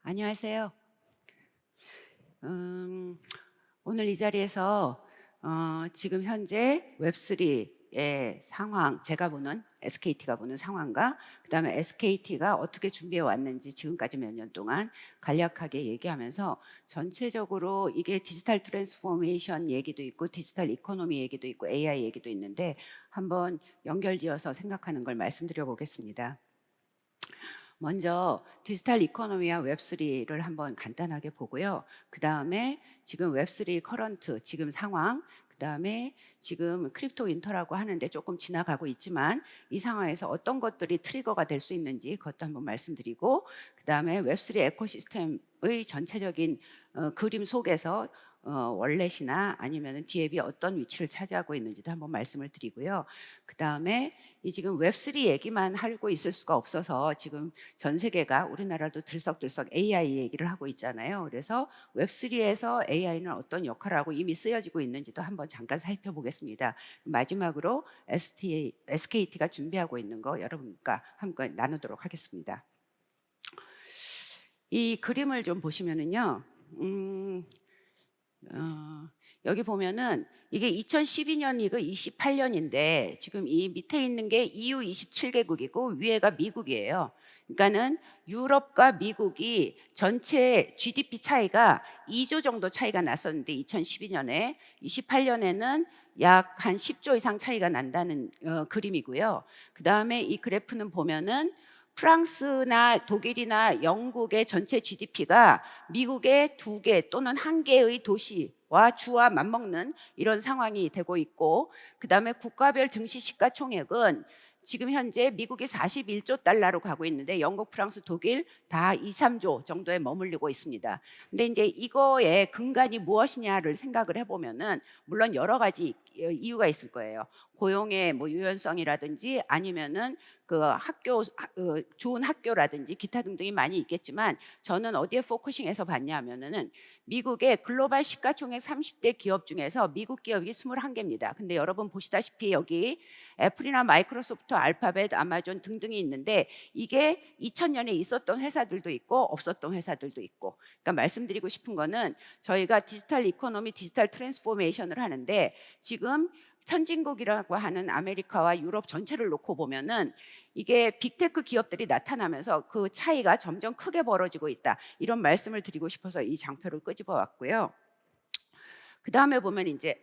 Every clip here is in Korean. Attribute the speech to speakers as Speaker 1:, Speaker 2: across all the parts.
Speaker 1: 안녕하세요. 음, 오늘 이 자리에서 지금 현재 웹3의 상황, 제가 보는 SKT가 보는 상황과 그다음에 SKT가 어떻게 준비해 왔는지 지금까지 몇 년 동안 간략하게 얘기하면서 전체적으로 이게 디지털 트랜스포메이션 얘기도 있고 디지털 이코노미 얘기도 있고 AI 얘기도 있는데 한번 연결지어서 생각하는 걸 말씀드려 보겠습니다. 먼저 디지털 이코노미와 웹3를 한번 간단하게 보고요. 그 다음에 지금 웹3 커런트 지금 상황, 그 다음에 지금 크립토 윈터라고 하는데 조금 지나가고 있지만 이 상황에서 어떤 것들이 트리거가 될 수 있는지 그것도 한번 말씀드리고, 그 다음에 웹3 에코시스템의 전체적인 그림 속에서 월렛이나 아니면 디앱이 어떤 위치를 차지하고 있는지도 한번 말씀을 드리고요. 그 다음에 이 지금 웹3 얘기만 하고 있을 수가 없어서 지금 전 세계가 우리나라도 들썩들썩 AI 얘기를 하고 있잖아요. 그래서 웹3에서 AI는 어떤 역할을 하고 이미 쓰여지고 있는지도 한번 잠깐 살펴보겠습니다. 마지막으로 SKT가 준비하고 있는 거 여러분과 함께 나누도록 하겠습니다. 이 그림을 좀 보시면은요. 여기 보면은 이게 2012년이고 28년인데 지금 이 밑에 있는 게 EU 27개국이고 위에가 미국이에요. 그러니까는 유럽과 미국이 전체 GDP 차이가 2조 정도 차이가 났었는데 2012년에 28년에는 약 한 10조 이상 차이가 난다는 그림이고요. 그 다음에 이 그래프는 보면은 프랑스나 독일이나 영국의 전체 GDP가 미국의 2개 또는 1개의 도시와 주와 맞먹는 이런 상황이 되고 있고, 그 다음에 국가별 증시 시가총액은 지금 현재 미국이 41조 달러로 가고 있는데 영국, 프랑스, 독일 다 2, 3조 정도에 머물리고 있습니다. 근데 이제 이거의 근간이 무엇이냐를 생각을 해보면은 물론 여러 가지 이유가 있을 거예요. 고용의 뭐 유연성이라든지 아니면은 그 좋은 학교라든지 기타 등등이 많이 있겠지만 저는 어디에 포커싱해서 봤냐면은 미국의 글로벌 시가총액 30대 기업 중에서 미국 기업이 21개입니다. 근데 여러분 보시다시피 여기 애플이나 마이크로소프트, 알파벳, 아마존 등등이 있는데 이게 2000년에 있었던 회사들도 있고 없었던 회사들도 있고, 그러니까 말씀드리고 싶은 거는 저희가 디지털 이코노미, 디지털 트랜스포메이션을 하는데 지금 선진국이라고 하는 아메리카와 유럽 전체를 놓고 보면은 이게 빅테크 기업들이 나타나면서 그 차이가 점점 크게 벌어지고 있다. 이런 말씀을 드리고 싶어서 이 장표를 끄집어 왔고요. 그 다음에 보면 이제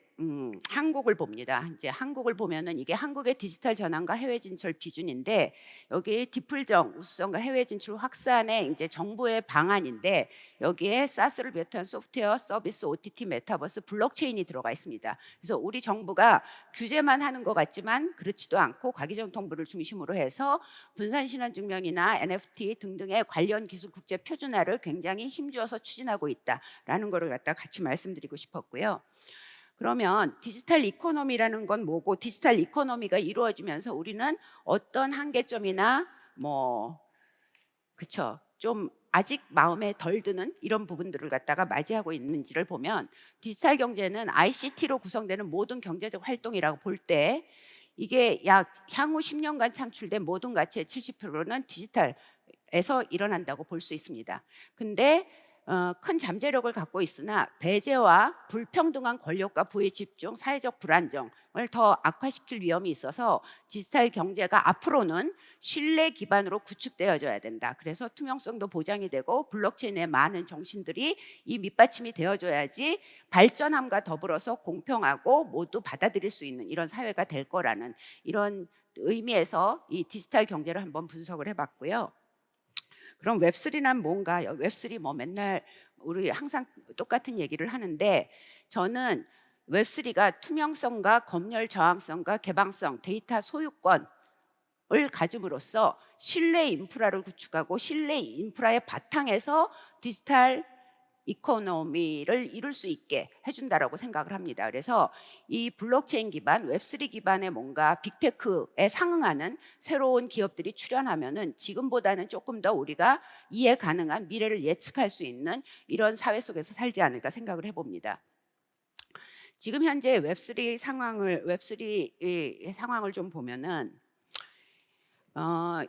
Speaker 1: 한국을 봅니다. 이제 한국을 보면은 이게 한국의 디지털 전환과 해외 진출 비준인데 여기 디플정 우수성과 해외 진출 확산의 이제 정부의 방안인데 여기에 사스를 비롯한 소프트웨어 서비스 OTT 메타버스 블록체인이 들어가 있습니다. 그래서 우리 정부가 규제만 하는 것 같지만 그렇지도 않고 과기정통부를 중심으로 해서 분산신원증명이나 NFT 등등의 관련 기술 국제 표준화를 굉장히 힘주어서 추진하고 있다라는 거를 갖다 같이 말씀드리고 싶었고요. 그러면 디지털 이코노미라는 건 뭐고 디지털 이코노미가 이루어지면서 우리는 어떤 한계점이나 뭐 그쵸 좀 아직 마음에 덜 드는 이런 부분들을 갖다가 맞이하고 있는지를 보면 디지털 경제는 ICT로 구성되는 모든 경제적 활동이라고 볼 때 이게 약 향후 10년간 창출된 모든 가치의 70%는 디지털에서 일어난다고 볼 수 있습니다. 근데 큰 잠재력을 갖고 있으나 배제와 불평등한 권력과 부의 집중, 사회적 불안정을 더 악화시킬 위험이 있어서 디지털 경제가 앞으로는 신뢰 기반으로 구축되어져야 된다. 그래서 투명성도 보장이 되고 블록체인의 많은 정신들이 이 밑받침이 되어줘야지 발전함과 더불어서 공평하고 모두 받아들일 수 있는 이런 사회가 될 거라는 이런 의미에서 이 디지털 경제를 한번 분석을 해봤고요. 그럼 웹3란 뭔가? 웹3 뭐 맨날 우리 항상 똑같은 얘기를 하는데 저는 웹3가 투명성과 검열 저항성과 개방성, 데이터 소유권을 가짐으로써 신뢰 인프라를 구축하고 신뢰 인프라의 바탕에서 디지털 이코노미를 이룰 수 있게 해준다라고 생각을 합니다. 그래서 이 블록체인 기반, 웹3 기반의 뭔가 빅테크에 상응하는 새로운 기업들이 출현하면은 지금보다는 조금 더 우리가 이해 가능한 미래를 예측할 수 있는 이런 사회 속에서 살지 않을까 생각을 해봅니다. 지금 현재 웹3의 상황을 좀 보면은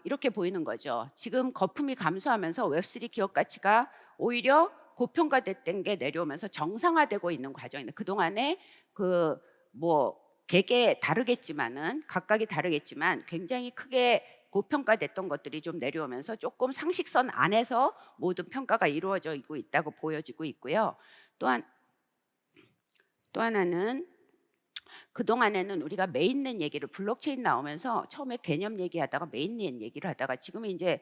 Speaker 1: 이렇게 보이는 거죠. 지금 거품이 감소하면서 웹3 기업 가치가 오히려 고평가됐던 게 내려오면서 정상화되고 있는 과정인데, 그동안에 그 뭐 개개 다르겠지만은 각각이 다르겠지만 굉장히 크게 고평가됐던 것들이 좀 내려오면서 조금 상식선 안에서 모든 평가가 이루어지고 있다고 보여지고 있고요. 또한 또 하나는 그동안에는 우리가 메인넷 얘기를 블록체인 나오면서 처음에 개념 얘기하다가 메인넷 얘기를 하다가 지금은 이제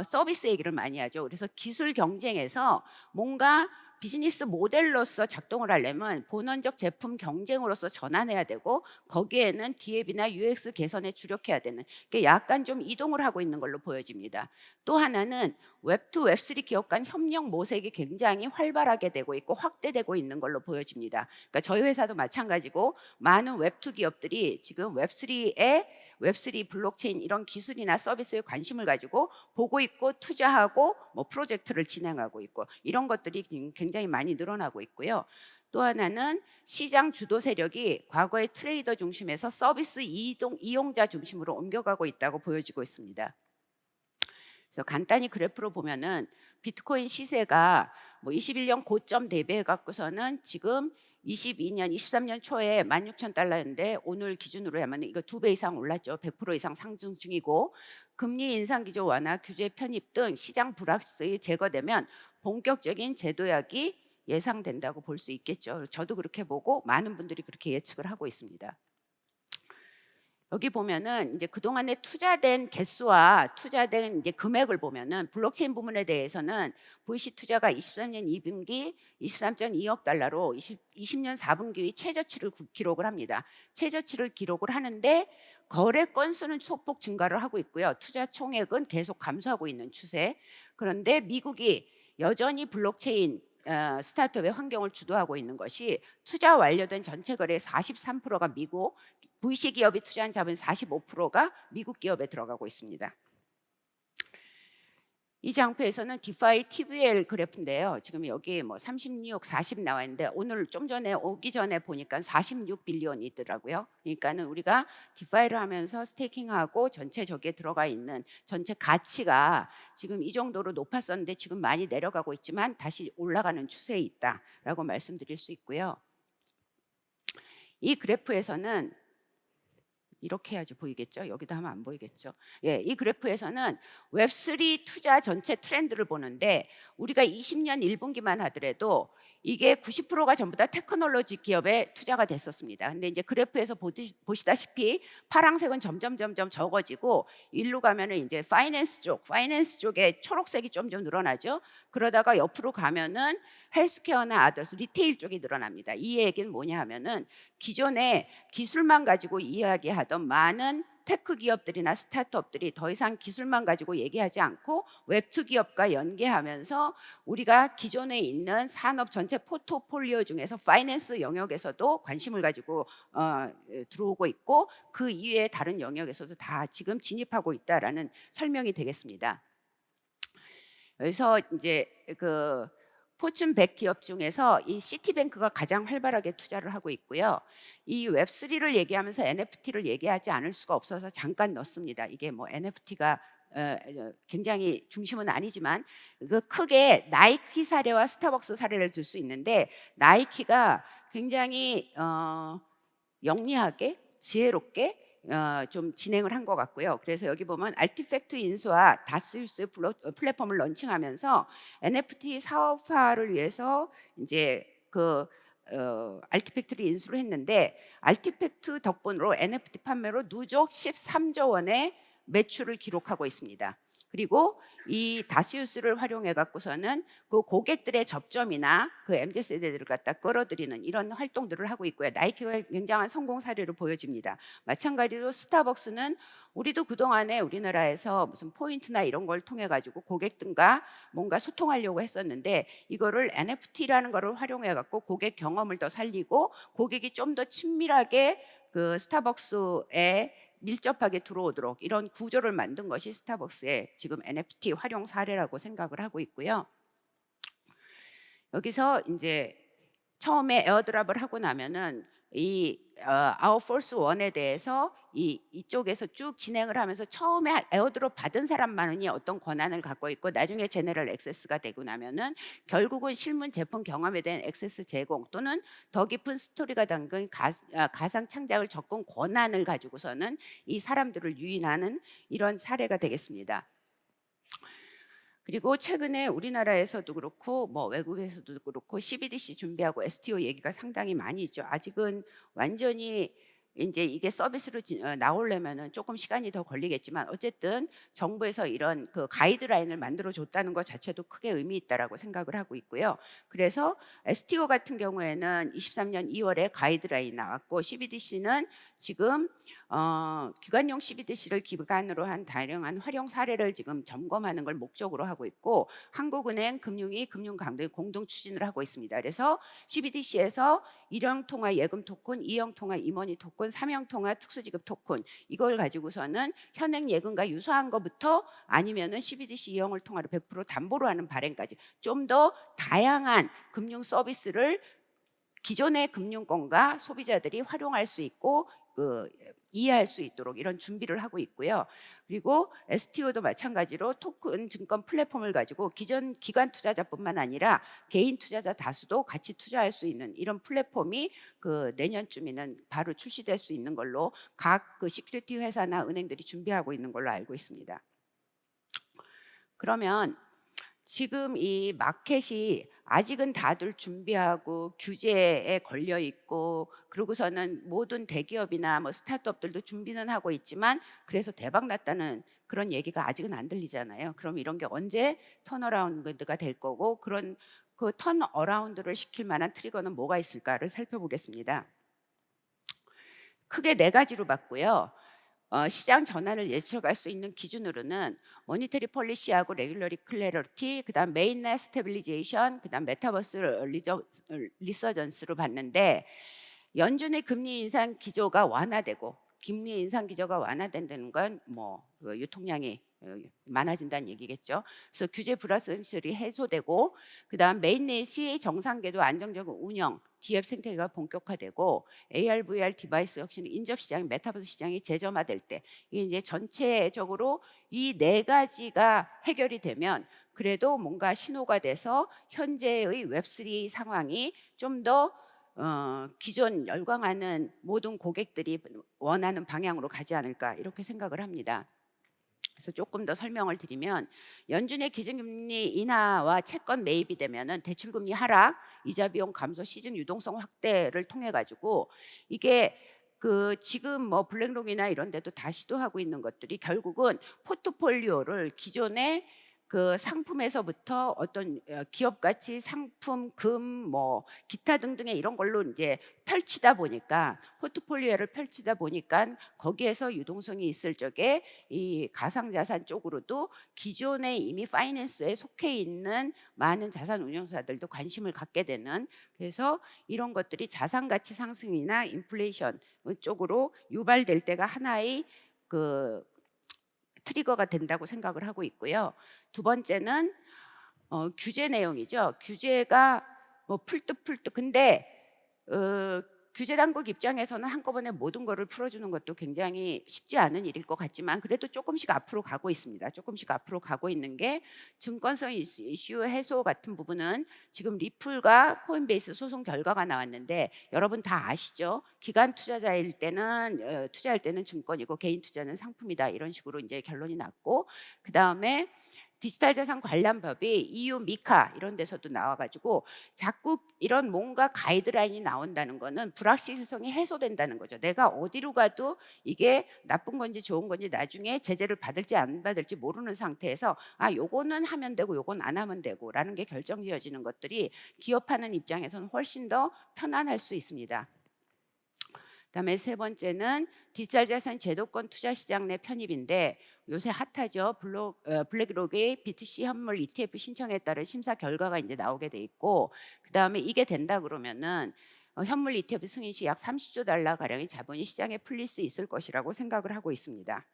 Speaker 1: 서비스 얘기를 많이 하죠. 그래서 기술 경쟁에서 뭔가 비즈니스 모델로서 작동을 하려면 본원적 제품 경쟁으로서 전환해야 되고, 거기에는 기획이나 UX 개선에 주력해야 되는 게 약간 좀 이동을 하고 있는 걸로 보여집니다. 또 하나는 웹2, 웹3 기업 간 협력 모색이 굉장히 활발하게 되고 있고 확대되고 있는 걸로 보여집니다. 그러니까 저희 회사도 마찬가지고 많은 웹2 기업들이 지금 웹3 블록체인 이런 기술이나 서비스에 관심을 가지고 보고 있고 투자하고 뭐 프로젝트를 진행하고 있고, 이런 것들이 굉장히 많이 늘어나고 있고요. 또 하나는 시장 주도 세력이 과거의 트레이더 중심에서 서비스 이용자 중심으로 옮겨가고 있다고 보여지고 있습니다. 그래서 간단히 그래프로 보면은 비트코인 시세가 뭐 21년 고점 대비해 갖고서는 지금 22년, 23년 초에 16,000달러였는데 오늘 기준으로 하면 이거 2배 이상 올랐죠. 100% 이상 상승 중이고, 금리 인상 기조 완화, 규제 편입 등 시장 불확실성이 제거되면 본격적인 제도약이 예상된다고 볼 수 있겠죠. 저도 그렇게 보고 많은 분들이 그렇게 예측을 하고 있습니다. 여기 보면은 이제 그동안에 투자된 개수와 투자된 이제 금액을 보면은 블록체인 부문에 대해서는 VC 투자가 23년 2분기 23.2억 달러로 20년 4분기 최저치를 기록을 합니다. 최저치를 기록을 하는데 거래 건수는 소폭 증가를 하고 있고요. 투자 총액은 계속 감소하고 있는 추세. 그런데 미국이 여전히 블록체인 스타트업의 환경을 주도하고 있는 것이, 투자 완료된 전체 거래의 43%가 미국, VC 기업이 투자한 자본 45%가 미국 기업에 들어가고 있습니다. 이 장표에서는 디파이 TVL 그래프인데요. 지금 여기 뭐 36, 40 나와 있는데 오늘 좀 전에 오기 전에 보니까 46 빌리언이 있더라고요. 그러니까는 우리가 디파이를 하면서 스테이킹하고 전체 저기에 들어가 있는 전체 가치가 지금 이 정도로 높았었는데 지금 많이 내려가고 있지만 다시 올라가는 추세에 있다라고 말씀드릴 수 있고요. 이 그래프에서는 이렇게 해야지 보이겠죠? 여기다 하면 안 보이겠죠? 예, 이 그래프에서는 웹3 투자 전체 트렌드를 보는데 우리가 20년 1분기만 하더라도 이게 90%가 전부 다 테크놀로지 기업에 투자가 됐었습니다. 근데 이제 그래프에서 보시다시피 파란색은 점점 적어지고 일로 가면은 이제 파이낸스 쪽에 초록색이 좀 늘어나죠. 그러다가 옆으로 가면은 헬스케어나 아더스, 리테일 쪽이 늘어납니다. 이 얘기는 뭐냐 하면은 기존에 기술만 가지고 이야기하던 많은 테크 기업들이나 스타트업들이 더 이상 기술만 가지고 얘기하지 않고 웹2 기업과 연계하면서 우리가 기존에 있는 산업 전체 포트폴리오 중에서 파이낸스 영역에서도 관심을 가지고 들어오고 있고, 그 이외의 다른 영역에서도 다 지금 진입하고 있다라는 설명이 되겠습니다. 그래서 이제 그 포춘 100 기업 중에서 이 시티뱅크가 가장 활발하게 투자를 하고 있고요. 이 웹3를 얘기하면서 NFT를 얘기하지 않을 수가 없어서 잠깐 넣습니다. 이게 뭐 NFT가 굉장히 중심은 아니지만 그 크게 나이키 사례와 스타벅스 사례를 들 수 있는데, 나이키가 굉장히 영리하게 지혜롭게 좀 진행을 한 것 같고요. 그래서 여기 보면 알티팩트 인수와 다스유스 플랫폼을 런칭하면서 NFT 사업화를 위해서 이제 그 알티팩트를 인수를 했는데, 알티팩트 덕분으로 NFT 판매로 누적 13조 원의 매출을 기록하고 있습니다. 그리고 이 다시우스를 활용해 갖고서는 그 고객들의 접점이나 그 MZ 세대들을 갖다 끌어들이는 이런 활동들을 하고 있고요. 나이키가 굉장한 성공 사례로 보여집니다. 마찬가지로 스타벅스는 우리도 그동안에 우리나라에서 무슨 포인트나 이런 걸 통해 가지고 고객들과 뭔가 소통하려고 했었는데, 이거를 NFT라는 거를 활용해 갖고 고객 경험을 더 살리고 고객이 좀 더 친밀하게 그 스타벅스에 밀접하게 들어오도록 이런 구조를 만든 것이 스타벅스의 지금 NFT 활용 사례라고 생각을 하고 있고요. 여기서 이제 처음에 에어드랍을 하고 나면은 이 아웃포스 1에 대해서 이쪽에서 쭉 진행을 하면서 처음에 에어드롭 받은 사람만이 어떤 권한을 갖고 있고 나중에 제너럴 액세스가 되고 나면은 결국은 실문 제품 경험에 대한 액세스 제공 또는 더 깊은 스토리가 담긴 가상 창작을 접근 권한을 가지고서는 이 사람들을 유인하는 이런 사례가 되겠습니다. 그리고 최근에 우리나라에서도 그렇고 뭐 외국에서도 그렇고 CBDC 준비하고 STO 얘기가 상당히 많이 있죠. 아직은 완전히 이제 이게 서비스로 나오려면은 조금 시간이 더 걸리겠지만 어쨌든 정부에서 이런 그 가이드라인을 만들어 줬다는 것 자체도 크게 의미 있다라고 생각을 하고 있고요. 그래서 STO 같은 경우에는 23년 2월에 가이드라인 나왔고 CBDC는 지금 기관용 CBDC를 기반으로 한 다양한 활용 사례를 지금 점검하는 걸 목적으로 하고 있고 한국은행, 금융위, 금융감독이 공동 추진을 하고 있습니다. 그래서 CBDC에서 일형 통화 예금 토큰, 이형 통화 이머니 토큰, 삼형 통화 특수지급 토큰 이걸 가지고서는 현행 예금과 유사한 것부터 아니면은 CBDC 이형을 통화로 100% 담보로 하는 발행까지 좀 더 다양한 금융 서비스를 기존의 금융권과 소비자들이 활용할 수 있고 이해할 수 있도록 이런 준비를 하고 있고요. 그리고 STO도 마찬가지로 토큰 증권 플랫폼을 가지고 기존 기관 투자자뿐만 아니라 개인 투자자 다수도 같이 투자할 수 있는 이런 플랫폼이 내년쯤에는 바로 출시될 수 있는 걸로 각 시큐리티 회사나 은행들이 준비하고 있는 걸로 알고 있습니다. 그러면 지금 이 마켓이 아직은 다들 준비하고 규제에 걸려 있고 그러고서는 모든 대기업이나 뭐 스타트업들도 준비는 하고 있지만 그래서 대박 났다는 그런 얘기가 아직은 안 들리잖아요. 그럼 이런 게 언제 턴어라운드가 될 거고 그런 그 턴어라운드를 시킬 만한 트리거는 뭐가 있을까를 살펴보겠습니다. 크게 네 가지로 봤고요. 시장 전환을 예측할 수 있는 기준으로는 모니터리 폴리시하고 레귤러리 클래리티, 그다음 메인넷 스테빌리제이션, 그다음 메타버스 리서전스로 봤는데 연준의 금리 인상 기조가 완화되고 금리 인상 기조가 완화된다는 건 유통량이 많아진다는 얘기겠죠. 그래서 규제 불확실성이 해소되고 그다음 메인넷이 정상궤도 안정적인 운영 기업 생태계가 본격화되고 AR, VR 디바이스 혁신, 인접 시장, 메타버스 시장이 재점화될 때 이게 이제 전체적으로 이 네 가지가 해결이 되면 그래도 뭔가 신호가 돼서 현재의 웹3 상황이 좀 더 기존 열광하는 모든 고객들이 원하는 방향으로 가지 않을까 이렇게 생각을 합니다. 그래서 조금 더 설명을 드리면 연준의 기준금리 인하와 채권 매입이 되면은 대출금리 하락, 이자 비용 감소, 시중 유동성 확대를 통해 가지고 이게 지금 뭐 블랙록이나 이런 데도 다 시도하고 있는 것들이 결국은 포트폴리오를 기존의 상품에서부터 어떤 기업 가치, 상품, 뭐 기타 등등의 이런 걸로 이제 펼치다 보니까 포트폴리오를 펼치다 보니까 거기에서 유동성이 있을 적에 이 가상자산 쪽으로도 기존에 이미 파이낸스에 속해 있는 많은 자산 운용사들도 관심을 갖게 되는 그래서 이런 것들이 자산 가치 상승이나 인플레이션 쪽으로 유발될 때가 하나의 트리거가 된다고 생각을 하고 있고요. 두 번째는 규제 내용이죠. 규제가 뭐 풀듯 근데 규제 당국 입장에서는 한꺼번에 모든 거를 풀어주는 것도 굉장히 쉽지 않은 일일 것 같지만 그래도 조금씩 앞으로 가고 있습니다. 조금씩 앞으로 가고 있는 게 증권성 이슈 해소 같은 부분은 지금 리플과 코인베이스 소송 결과가 나왔는데 여러분 다 아시죠? 기관 투자자일 때는 투자할 때는 증권이고 개인 투자는 상품이다 이런 식으로 이제 결론이 났고 그 다음에 디지털 자산 관련법이 EU 미카 이런 데서도 나와가지고 자꾸 이런 뭔가 가이드라인이 나온다는 거는 불확실성이 해소된다는 거죠. 내가 어디로 가도 이게 나쁜 건지 좋은 건지 나중에 제재를 받을지 안 받을지 모르는 상태에서 요거는 하면 되고 요건 안 하면 되고라는 게 결정지어지는 것들이 기업하는 입장에서는 훨씬 더 편안할 수 있습니다. 그다음에 세 번째는 디지털 자산 제도권 투자 시장 내 편입인데 요새 핫하죠. 블랙록의 B2C 현물 ETF 신청에 따른 심사 결과가 이제 나오게 돼 있고 그다음에 이게 된다 그러면은 현물 ETF 승인 시 약 30조 달러 가량의 자본이 시장에 풀릴 수 있을 것이라고 생각을 하고 있습니다.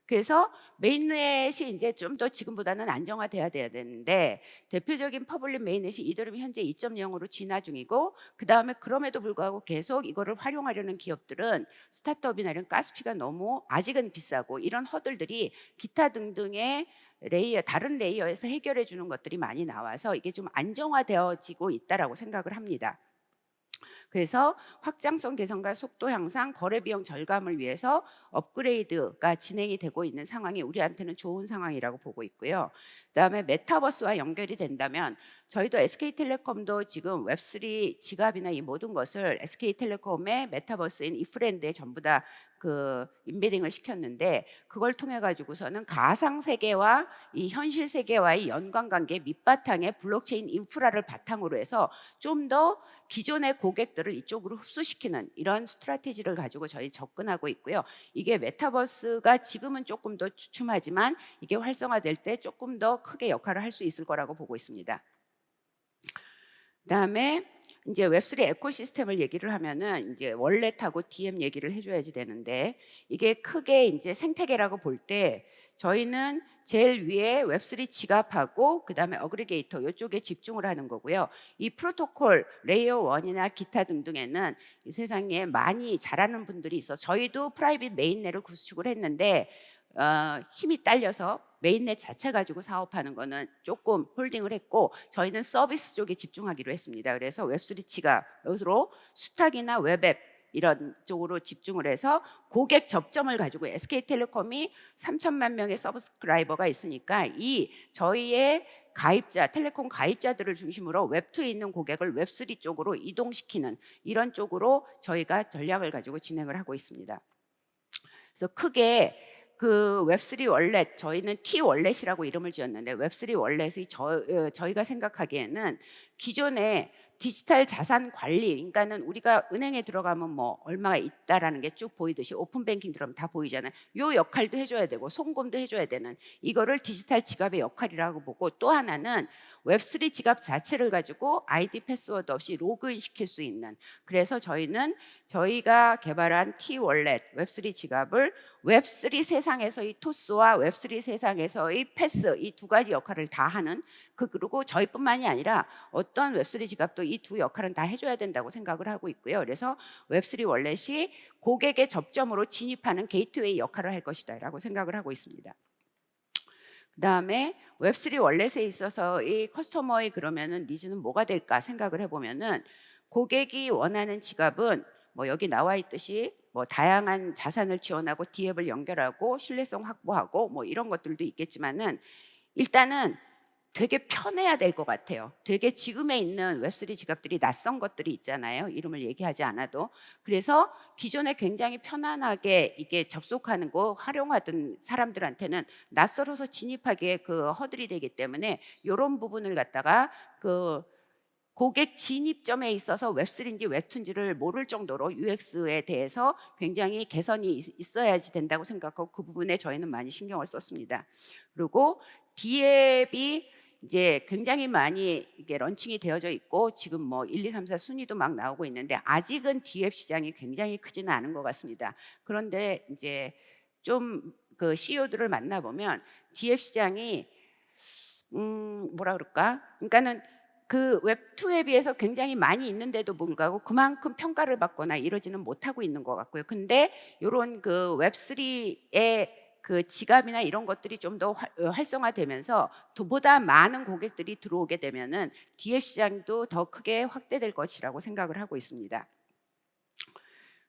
Speaker 1: 그래서 메인넷이 이제 좀 더 지금보다는 안정화돼야 돼야 되는데 대표적인 퍼블릭 메인넷이 이더리움 현재 2.0으로 진화 중이고 그다음에 그럼에도 불구하고 계속 이거를 활용하려는 기업들은 스타트업이나 이런 가스피가 너무 아직은 비싸고 이런 허들들이 기타 등등의 레이어 다른 레이어에서 해결해 주는 것들이 많이 나와서 이게 좀 안정화되어지고 있다라고 생각을 합니다. 그래서 확장성 개선과 속도 향상, 거래 비용 절감을 위해서 업그레이드가 진행이 되고 있는 상황이 우리한테는 좋은 상황이라고 보고 있고요. 그다음에 메타버스와 연결이 된다면 저희도 SK텔레콤도 지금 웹3 지갑이나 이 모든 것을 SK텔레콤의 메타버스인 이프랜드에 전부 다 그 인베딩을 시켰는데 그걸 통해 가지고서는 가상 세계와 이 현실 세계와의 연관 관계 밑바탕에 블록체인 인프라를 바탕으로 해서 좀 더 기존의 고객들을 이쪽으로 흡수시키는 이런 스트래티지를 가지고 저희 접근하고 있고요. 이게 메타버스가 지금은 조금 더 주춤하지만 이게 활성화될 때 조금 더 크게 역할을 할 수 있을 거라고 보고 있습니다. 그다음에 이제 웹3 에코시스템을 얘기를 하면은 이제 월렛하고 DM 얘기를 해줘야지 되는데 이게 크게 이제 생태계라고 볼 때 저희는 제일 위에 웹3 지갑하고 그다음에 어그리게이터 이쪽에 집중을 하는 거고요. 이 프로토콜 레이어 1이나 기타 등등에는 이 세상에 많이 잘하는 분들이 있어. 저희도 프라이빗 메인넷을 구축을 했는데 힘이 딸려서 메인넷 자체 가지고 사업하는 거는 조금 홀딩을 했고 저희는 서비스 쪽에 집중하기로 했습니다. 그래서 웹3 지갑으로 수탁이나 웹앱 이런 쪽으로 집중을 해서 고객 접점을 가지고 SK텔레콤이 3천만 명의 서브스크라이버가 있으니까 이 저희의 가입자, 텔레콤 가입자들을 중심으로 웹2에 있는 고객을 웹3 쪽으로 이동시키는 이런 쪽으로 저희가 전략을 가지고 진행을 하고 있습니다. 그래서 크게 그 웹3 월렛 저희는 T 월렛이라고 이름을 지었는데 웹3 월렛이 저희가 생각하기에는 기존에 디지털 자산 관리 그러니까는 우리가 은행에 들어가면 뭐 얼마가 있다라는 게 쭉 보이듯이 오픈 뱅킹 들어가면 다 보이잖아요. 요 역할도 해줘야 되고 송금도 해줘야 되는 이거를 디지털 지갑의 역할이라고 보고 또 하나는 웹3 지갑 자체를 가지고 아이디 패스워드 없이 로그인 시킬 수 있는 그래서 저희는 저희가 개발한 T 월렛 웹3 지갑을 웹3 세상에서의 토스와 웹3 세상에서의 패스 이 두 가지 역할을 다 하는 그리고 저희뿐만이 아니라 어떤 웹3 지갑도 이 두 역할은 다 해줘야 된다고 생각을 하고 있고요. 그래서 웹3 월렛이 고객의 접점으로 진입하는 게이트웨이 역할을 할 것이다라고 생각을 하고 있습니다. 그다음에 웹3 월렛에 있어서 이 커스터머의 그러면은 니즈는 뭐가 될까 생각을 해보면은 고객이 원하는 지갑은 뭐 여기 나와 있듯이 뭐 다양한 자산을 지원하고 D앱을 연결하고 신뢰성 확보하고 뭐 이런 것들도 있겠지만은 일단은 되게 편해야 될 것 같아요. 되게 지금에 있는 웹3 지갑들이 낯선 것들이 있잖아요. 이름을 얘기하지 않아도. 그래서 기존에 굉장히 편안하게 이게 접속하는 거 활용하던 사람들한테는 낯설어서 진입하기에 그 허들이 되기 때문에 이런 부분을 갖다가 그 고객 진입점에 있어서 웹3인지 웹2인지를 모를 정도로 UX에 대해서 굉장히 개선이 있어야지 된다고 생각하고 그 부분에 저희는 많이 신경을 썼습니다. 그리고 D앱이 이제 굉장히 많이 이게 런칭이 되어져 있고 지금 뭐 1, 2, 3, 4 순위도 막 나오고 있는데 아직은 D앱 시장이 굉장히 크지는 않은 것 같습니다. 그런데 이제 좀 그 CEO들을 만나보면 D앱 시장이 뭐라 그럴까? 그러니까는 그 웹2에 비해서 굉장히 많이 있는데도 불구하고 그만큼 평가를 받거나 이러지는 못하고 있는 것 같고요. 근데 이런 그 웹3의 그 지갑이나 이런 것들이 좀 더 활성화되면서 보다 많은 고객들이 들어오게 되면은 DF 시장도 더 크게 확대될 것이라고 생각을 하고 있습니다.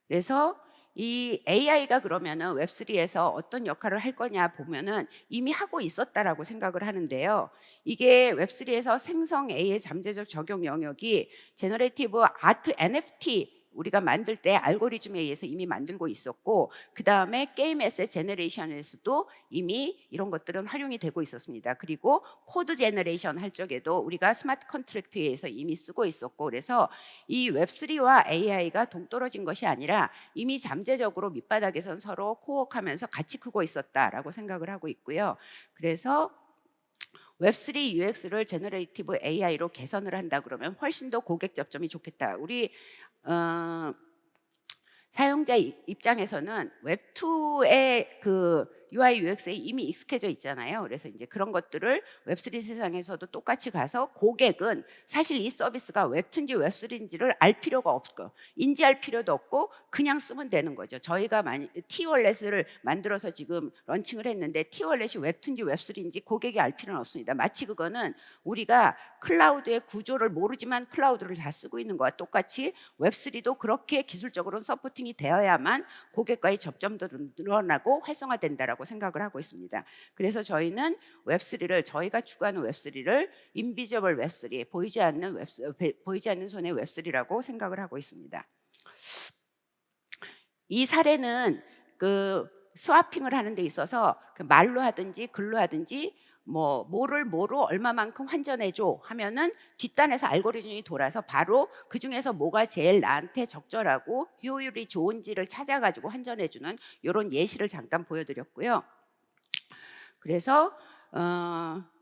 Speaker 1: 그래서 이 AI가 그러면은 웹3에서 어떤 역할을 할 거냐 보면은 이미 하고 있었다라고 생각을 하는데요. 이게 웹3에서 생성 AI의 잠재적 적용 영역이 제너레이티브 아트 NFT 우리가 만들 때 알고리즘에 의해서 이미 만들고 있었고 그 다음에 게임 에셋 제너레이션에서도 이미 이런 것들은 활용이 되고 있었습니다. 그리고 코드 제너레이션 할 적에도 우리가 스마트 컨트랙트에 의해서 이미 쓰고 있었고 그래서 이 웹3와 AI가 동떨어진 것이 아니라 이미 잠재적으로 밑바닥에선 서로 코워크하면서 같이 크고 있었다라고 생각을 하고 있고요. 그래서 웹3 UX를 제너레이티브 AI로 개선을 한다 그러면 훨씬 더 고객 접점이 좋겠다. 우리 사용자 입장에서는 웹2의 그 UI UX에 이미 익숙해져 있잖아요. 그래서 이제 그런 것들을 웹3 세상에서도 똑같이 가서 고객은 사실 이 서비스가 웹2인지 웹3인지를 알 필요가 없고 인지할 필요도 없고 그냥 쓰면 되는 거죠. 저희가 T월렛을 만들어서 지금 런칭을 했는데 T월렛이 웹2인지 웹3인지 고객이 알 필요는 없습니다. 마치 그거는 우리가 클라우드의 구조를 모르지만 클라우드를 다 쓰고 있는 거와 똑같이 웹3도 그렇게 기술적으로 서포팅이 되어야만 고객과의 접점도 늘어나고 활성화된다라고 생각을 하고 있습니다. 그래서 저희는 웹3를 저희가 추구하는 웹3를 인비저블 웹3, 보이지 않는 손의 웹3라고 생각을 하고 있습니다. 이 사례는 그 스와핑을 하는 데 있어서 말로 하든지 글로 하든지 뭐로 얼마만큼 환전해줘 하면은 뒷단에서 알고리즘이 돌아서 바로 그 중에서 뭐가 제일 나한테 적절하고 효율이 좋은지를 찾아가지고 환전해주는 이런 예시를 잠깐 보여드렸고요. 그래서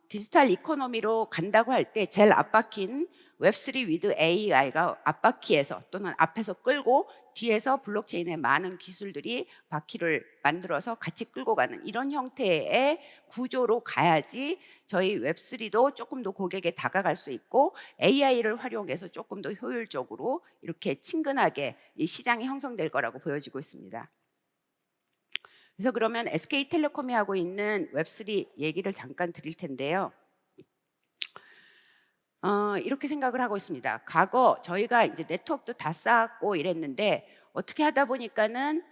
Speaker 1: 디지털 이코노미로 간다고 할 때 제일 앞바퀴는 웹3 위드 AI가 앞바퀴에서 또는 앞에서 끌고 뒤에서 블록체인의 많은 기술들이 바퀴를 만들어서 같이 끌고 가는 이런 형태의 구조로 가야지 저희 웹3도 조금 더 고객에 다가갈 수 있고 AI를 활용해서 조금 더 효율적으로 이렇게 친근하게 이 시장이 형성될 거라고 보여지고 있습니다. 그래서 그러면 SK텔레콤이 하고 있는 웹3 얘기를 잠깐 드릴 텐데요. 이렇게 생각을 하고 있습니다. 과거 저희가 이제 네트워크도 다 쌓았고 이랬는데 어떻게 하다 보니까는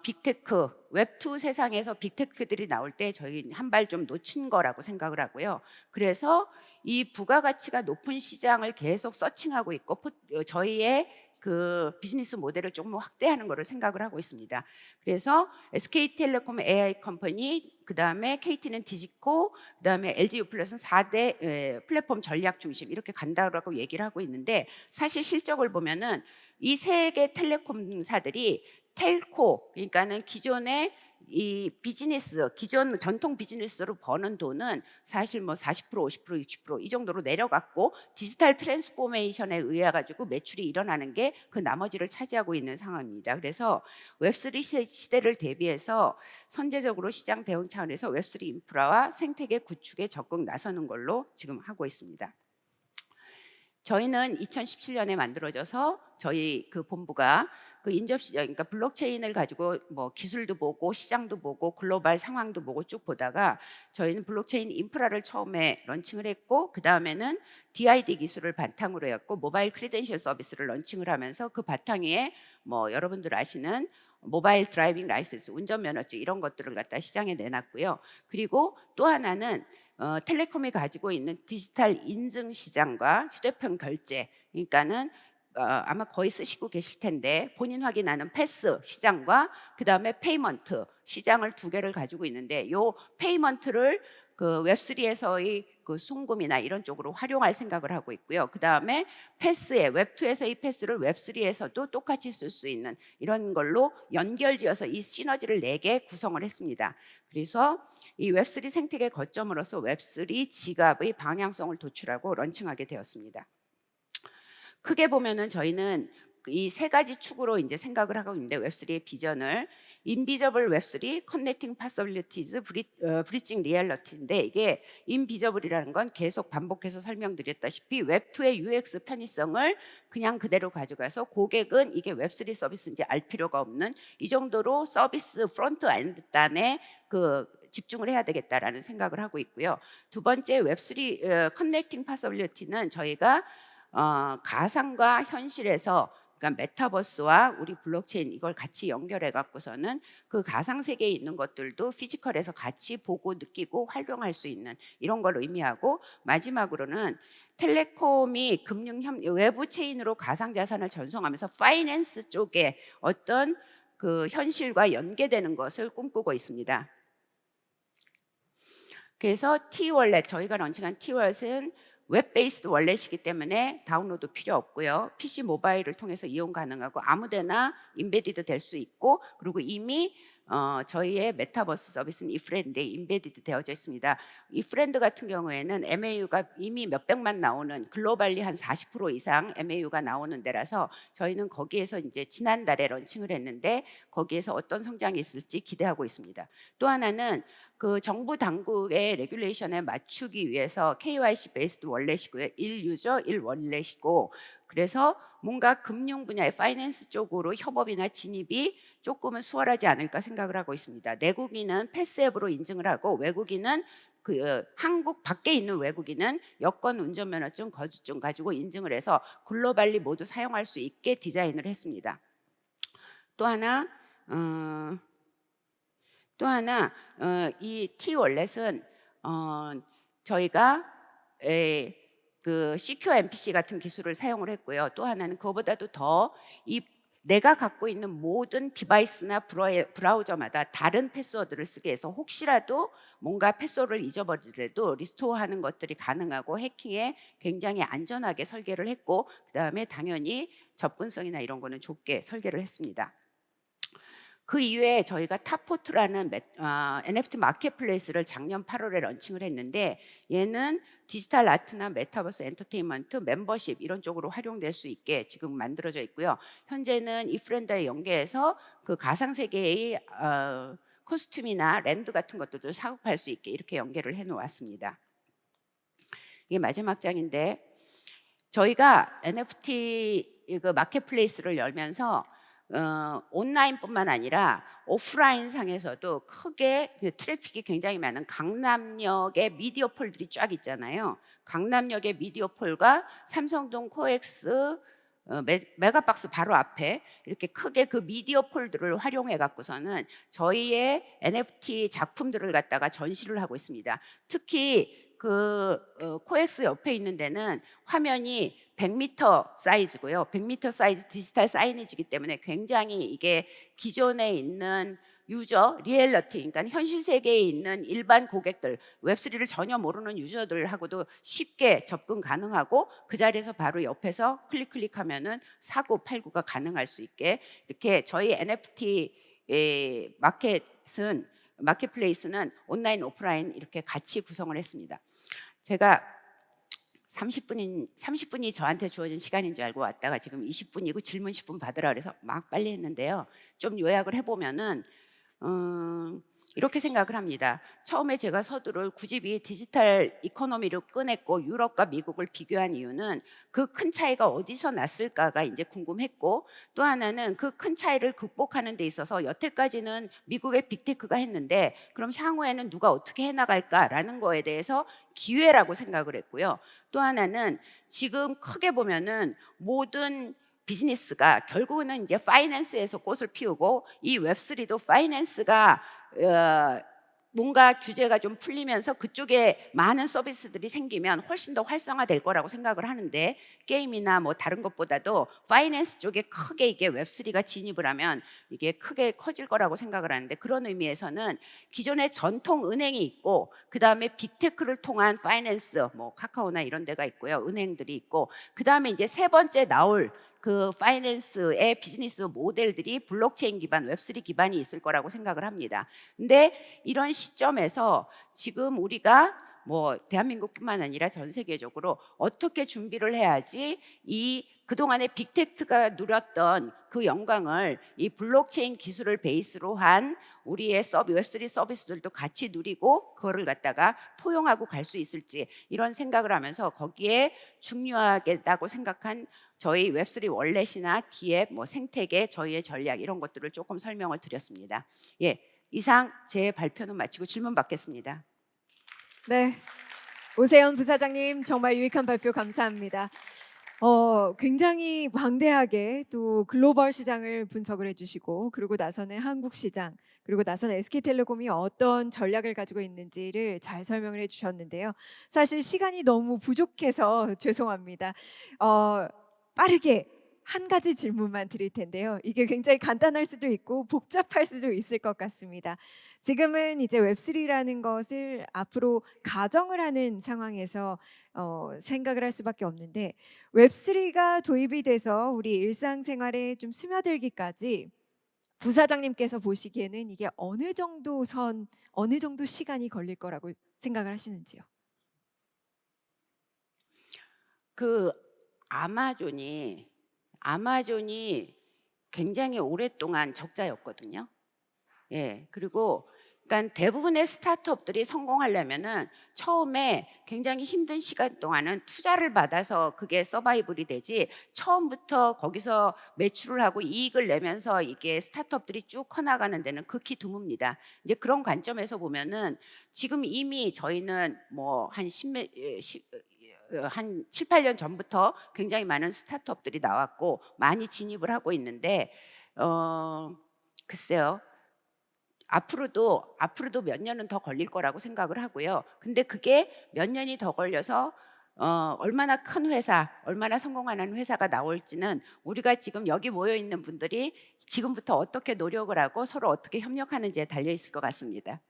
Speaker 1: 빅테크, 웹2 세상에서 빅테크들이 나올 때 저희 한 발 좀 놓친 거라고 생각을 하고요. 그래서 이 부가가치가 높은 시장을 계속 서칭하고 있고 저희의 그 비즈니스 모델을 조금 확대하는 거를 생각을 하고 있습니다. 그래서 SK텔레콤 AI 컴퍼니, 그 다음에 KT는 디지코, 그 다음에 LG U+는 4대 플랫폼 전략 중심 이렇게 간다고 얘기를 하고 있는데 사실 실적을 보면은 이 세 개 텔레콤사들이 텔코, 그러니까는 기존의 이 비즈니스, 기존 전통 비즈니스로 버는 돈은 사실 뭐 40%, 50%, 60%이 정도로 내려갔고 디지털 트랜스포메이션에 의해 가지고 매출이 일어나는 게 그 나머지를 차지하고 있는 상황입니다. 그래서 웹3 시대를 대비해서 선제적으로 시장 대응 차원에서 웹3 인프라와 생태계 구축에 적극 나서는 걸로 지금 하고 있습니다. 저희는 2017년에 만들어져서 저희 그 본부가 그 인접시장, 그러니까 블록체인을 가지고 뭐 기술도 보고 시장도 보고 글로벌 상황도 보고 쭉 보다가 저희는 블록체인 인프라를 처음에 런칭을 했고 그 다음에는 DID 기술을 바탕으로 했고 모바일 크리덴셜 서비스를 런칭을 하면서 그 바탕 위에 뭐 여러분들 아시는 모바일 드라이빙 라이센스, 운전면허증 이런 것들을 갖다 시장에 내놨고요. 그리고 또 하나는 텔레콤이 가지고 있는 디지털 인증 시장과 휴대폰 결제, 그러니까는 아마 거의 쓰시고 계실 텐데 본인 확인하는 패스 시장과 그 다음에 페이먼트 시장을 두 개를 가지고 있는데 요 페이먼트를 그 웹3에서의 그 송금이나 이런 쪽으로 활용할 생각을 하고 있고요. 그 다음에 패스에 웹2에서의 패스를 웹3에서도 똑같이 쓸 수 있는 이런 걸로 연결지어서 이 시너지를 4개 구성을 했습니다. 그래서 이 웹3 생태계 거점으로서 웹3 지갑의 방향성을 도출하고 런칭하게 되었습니다. 크게 보면은 저희는 이 세 가지 축으로 이제 생각을 하고 있는데 웹3의 비전을 인비저블 웹3, 커넥팅 파서빌리티즈, 브리징 리얼리티인데 이게 인비저블이라는 건 계속 반복해서 설명드렸다시피 웹2의 UX 편의성을 그냥 그대로 가져가서 고객은 이게 웹3 서비스인지 알 필요가 없는 이 정도로 서비스 프론트 엔드 단에 그 집중을 해야 되겠다라는 생각을 하고 있고요. 두 번째 웹3 커넥팅 파서빌리티는 저희가 가상과 현실에서 그러니까 메타버스와 우리 블록체인 이걸 같이 연결해 갖고서는 그 가상 세계에 있는 것들도 피지컬에서 같이 보고 느끼고 활용할 수 있는 이런 걸 의미하고 마지막으로는 텔레콤이 외부 체인으로 가상 자산을 전송하면서 파이낸스 쪽에 어떤 그 현실과 연계되는 것을 꿈꾸고 있습니다. 그래서 T월렛 저희가 런칭한 T월렛은 웹 베이스드 월렛이기 때문에 다운로드 필요 없고요. PC 모바일을 통해서 이용 가능하고 아무데나 인베디드 될 수 있고 그리고 이미 저희의 메타버스 서비스는 이프렌드에 인베디드 되어져 있습니다. 이프렌드 같은 경우에는 MAU가 이미 몇백만 나오는, 글로벌리 한 40% 이상 MAU가 나오는 데라서 저희는 거기에서 이제 지난달에 런칭을 했는데 거기에서 어떤 성장이 있을지 기대하고 있습니다. 또 하나는 그 정부 당국의 레귤레이션에 맞추기 위해서 KYC 베이스드 월렛이고요. 1유저 1월렛이고, 그래서 뭔가 금융 분야의 파이낸스 쪽으로 협업이나 진입이 조금은 수월하지 않을까 생각을 하고 있습니다. 내국인은 패스앱으로 인증을 하고, 외국인은 한국 밖에 있는 외국인은 여권, 운전면허증, 거주증 가지고 인증을 해서 글로벌리 모두 사용할 수 있게 디자인을 했습니다. 또 하나 이 T월렛은 저희가 그 CQ MPC 같은 기술을 사용을 했고요. 또 하나는 그거보다도 더 내가 갖고 있는 모든 디바이스나 브라우저마다 다른 패스워드를 쓰게 해서 혹시라도 뭔가 패스워드를 잊어버리더라도 리스토어하는 것들이 가능하고 해킹에 굉장히 안전하게 설계를 했고, 그다음에 당연히 접근성이나 이런 거는 좋게 설계를 했습니다. 그 이외에 저희가 탑포트라는 NFT 마켓플레이스를 작년 8월에 런칭을 했는데, 얘는 디지털 아트나 메타버스 엔터테인먼트, 멤버십 이런 쪽으로 활용될 수 있게 지금 만들어져 있고요. 현재는 이프렌드에 연계해서 그 가상세계의 코스튬이나 랜드 같은 것들도 사업할 수 있게 이렇게 연계를 해 놓았습니다. 이게 마지막 장인데, 저희가 NFT 그 마켓플레이스를 열면서 온라인뿐만 아니라 오프라인 상에서도 크게 트래픽이 굉장히 많은 강남역의 미디어폴들이 쫙 있잖아요. 강남역의 미디어폴과 삼성동 코엑스 메가박스 바로 앞에 이렇게 크게 그 미디어폴들을 활용해 갖고서는 저희의 NFT 작품들을 갖다가 전시를 하고 있습니다. 특히 그 코엑스 옆에 있는 데는 화면이 100m 사이즈고요. 100m 사이즈 디지털 사이니지이기 때문에 굉장히 이게 기존에 있는 유저, 리얼리티, 그러니까 현실 세계에 있는 일반 고객들, 웹3를 전혀 모르는 유저들하고도 쉽게 접근 가능하고, 그 자리에서 바로 옆에서 클릭하면은 사고 팔구가 가능할 수 있게 이렇게 저희 NFT 마켓플레이스는 온라인, 오프라인 이렇게 같이 구성을 했습니다. 제가 30분이 저한테 주어진 시간인 줄 알고 왔다가 지금 20분이고 질문 10분 받으라 그래서 막 빨리 했는데요. 좀 요약을 해보면은 이렇게 생각을 합니다. 처음에 제가 서두를 9집이 디지털 이코노미를 꺼냈고 유럽과 미국을 비교한 이유는 그 큰 차이가 어디서 났을까가 이제 궁금했고, 또 하나는 그 큰 차이를 극복하는 데 있어서 여태까지는 미국의 빅테크가 했는데 그럼 향후에는 누가 어떻게 해나갈까라는 거에 대해서 기회라고 생각을 했고요. 또 하나는 지금 크게 보면은 모든 비즈니스가 결국은 이제 파이낸스에서 꽃을 피우고, 이 웹3도 파이낸스가 뭔가 규제가 좀 풀리면서 그쪽에 많은 서비스들이 생기면 훨씬 더 활성화될 거라고 생각을 하는데, 게임이나 뭐 다른 것보다도 파이낸스 쪽에 크게 이게 웹3가 진입을 하면 이게 크게 커질 거라고 생각을 하는데, 그런 의미에서는 기존에 전통 은행이 있고 그 다음에 빅테크를 통한 파이낸스, 뭐 카카오나 이런 데가 있고요, 은행들이 있고, 그 다음에 이제 세 번째 나올 그 파이낸스의 비즈니스 모델들이 블록체인 기반, 웹3 기반이 있을 거라고 생각을 합니다. 근데 이런 시점에서 지금 우리가 뭐 대한민국뿐만 아니라 전 세계적으로 어떻게 준비를 해야지 이 그동안에 빅테크가 누렸던 그 영광을 이 블록체인 기술을 베이스로 한 우리의 웹3 서비스들도 같이 누리고 그거를 갖다가 포용하고 갈 수 있을지, 이런 생각을 하면서 거기에 중요하겠다고 생각한 저희 웹3 월렛이나 디앱, 뭐 생태계, 저희의 전략 이런 것들을 조금 설명을 드렸습니다. 예, 이상 제 발표는 마치고 질문 받겠습니다.
Speaker 2: 네, 오세연 부사장님 정말 유익한 발표 감사합니다. 굉장히 방대하게 또 글로벌 시장을 분석을 해주시고, 그리고 나서는 한국 시장, 그리고 나서는 SK텔레콤이 어떤 전략을 가지고 있는지를 잘 설명을 해주셨는데요. 사실 시간이 너무 부족해서 죄송합니다. 빠르게 한 가지 질문만 드릴 텐데요. 이게 굉장히 간단할 수도 있고 복잡할 수도 있을 것 같습니다. 지금은 이제 웹3라는 것을 앞으로 가정을 하는 상황에서 생각을 할 수밖에 없는데, 웹3가 도입이 돼서 우리 일상생활에 좀 스며들기까지 부사장님께서 보시기에는 이게 어느 정도 시간이 걸릴 거라고 생각을 하시는지요?
Speaker 1: 그 아마존이 굉장히 오랫동안 적자였거든요. 예. 그리고 그러니까 대부분의 스타트업들이 성공하려면은 처음에 굉장히 힘든 시간 동안은 투자를 받아서 그게 서바이벌이 되지, 처음부터 거기서 매출을 하고 이익을 내면서 이게 스타트업들이 쭉 커나가는 데는 극히 드뭅니다. 이제 그런 관점에서 보면은 지금 이미 저희는 뭐 한 7, 8년 전부터 굉장히 많은 스타트업들이 나왔고 많이 진입을 하고 있는데, 글쎄요. 앞으로도 몇 년은 더 걸릴 거라고 생각을 하고요. 근데 그게 몇 년이 더 걸려서 얼마나 큰 회사, 얼마나 성공하는 회사가 나올지는 우리가 지금 여기 모여 있는 분들이 지금부터 어떻게 노력을 하고 서로 어떻게 협력하는지에 달려 있을 것 같습니다.